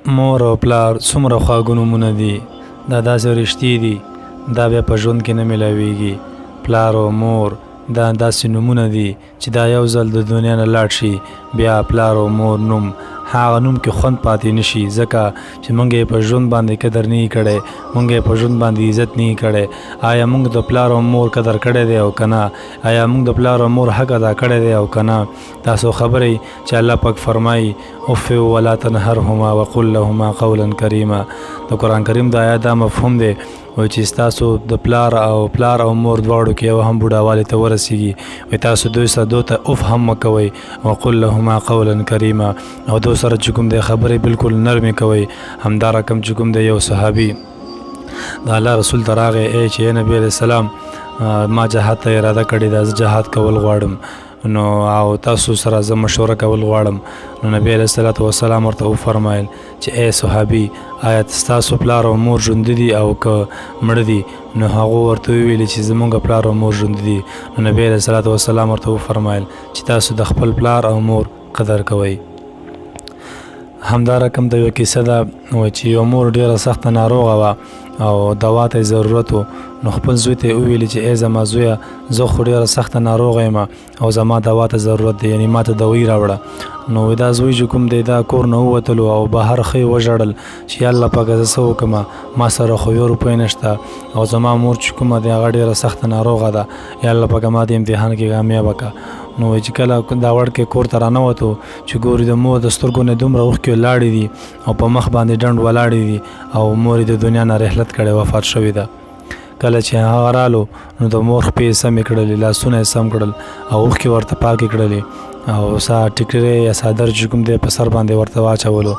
مور او پلار څومره خواږه نومونه دي، دا داسې رښتې دي، دا بیا په ژوند کې نه میلاویږي. پلار او مور دا داسې نومونه دي چې دا یو ځل د دنیا نه لاړ شي، بیا پلار او مور نوم هغه نوم کې خوند پاتې نشي، ځکه چې موږ یې په ژوند باندې قدر نه کړی، موږ یې په ژوند باندې عزت نه کړی. آیا موږ د پلار او مور قدر کړی دی او که نه؟ آیا موږ د پلار او مور حق ادا کړی دی او که نه؟ تاسو خبرئ چې الله پاک فرمایي اف ولا تنهرهما وقل لهما قولا کریما. د قرآن کریم د آیات دا مفهوم دی وای چې ستاسو د پلار او مور دواړو کې یو هم بوډاوالي ته ورسیږي، وای تاسو دوی سره دو ته اف هم مه کوئ، وقل لهما قولا کریما، او دو سره چې کوم دی خبرې بالکل نرمې کوئ. همدا رقم چې کوم دی یو صحابي د الله رسول ته راغی، ای چې نبی علیه السلام ما جهاد ته اراده کړې ده، زه جهاد کول غواړم، نو او تاسو سره زه مشوره کول غواړم. نو نبی علیه الصلاة والسلام ورته وفرمایل چې ای صحابي، آیا ستاسو پلار او مور ژوندي دي او که مړه دي؟ نو هغه ورته وویل چې زمونږ پلار او مور ژوندي دي. نو نبی علیه الصلاة والسلام ورته وفرمایل چې تاسو د خپل پلار او مور قدر کوئ. همدا رقم د یو کیسه ده وایي چې یو مور ډیره سخته ناروغه وه او دوا ته ضرورت و، نو خپل زوی ته یې وویلې چې ای زما زویه، زه خو ډیره سخته ناروغه یم او زما دوا ته ضرورت دی، یعنې ما ته دوی راوړه. نو دا زوی چې کوم دی دا کور نه ووتلو او بهر ښه یې وژړل چې یا الله پاکه زه څه وکړمه، ما سره خو یو روپۍ نشته او زما مور چې کومه دی هغه ډیره سخته ناروغه ده، یا الله پاکه ما د امتحان کې کامیابه کړه. نو چې کله دا وړکې کور ته رانوتو چې ګوري د مور د سترګو نه دومره اوښکې ولاړې دي او په مخ باندې ډنډ ولاړې دي او مور یې د دنیا نه رحلت کړی، وفات شوې ده. کله چې هغه رالو نو د مور خپې یې سمې کړلې، لاسونه یې سم کړل او اوښکې ورته پاکې کړلې او ټیکری یا څادر چې کوم دی په سر باندې ورته واچولو.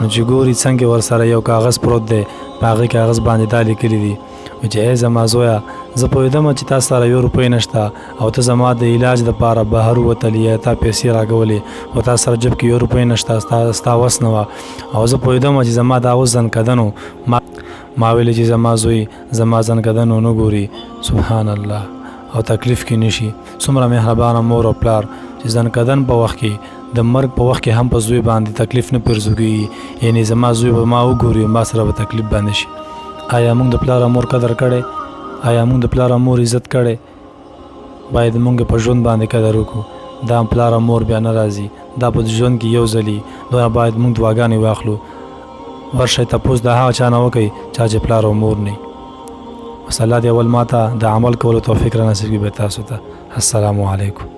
نو چې ګوري څنګه ورسره یو کاغذ پروت دی، په هغې کاغذ باندې دا لیکلي دي چې ای زما زویه، زه پوهېدم چې تا سره یو روپۍ نشته او ته زما د علاج دپاره بهر وتلې، تا پیسې راکولې او تا سره جب کې یو روپۍ نشته، ستا وس نه وه، او زه پوهېدم چې زما دا اوس ځنکدن و، ما ویلې چې زما زوی زما ځنکدن ونه ګوري. سبحان الله، او تکلیف کې نشي. څومره مهربانه مور او پلار چې ځنکدن په وخت کې د مرګ په وخت کې هم په زوی باندې تکلیف نه پرځوږي، یعنې زما زوی به ما وګوري ما سره به تکلیف باندې شي. آیا موږ د پلار او مور قدر کړی؟ آیا موږ د پلار او مور عزت کړی؟ باید موږ په ژوند باندې قدر وکړو. دا پلار او مور بیا نه راځي، دا په ژوند کې یو ځلي، دا باید موږ دعاګانې واخلو. ورشئ تپوس د هغه چا نه وکئ چا چې پلار او مور نه. بس الله دې اول ما ته د عمل کولو توفیق را نصیب کړي تاسو ته. السلام علیکم.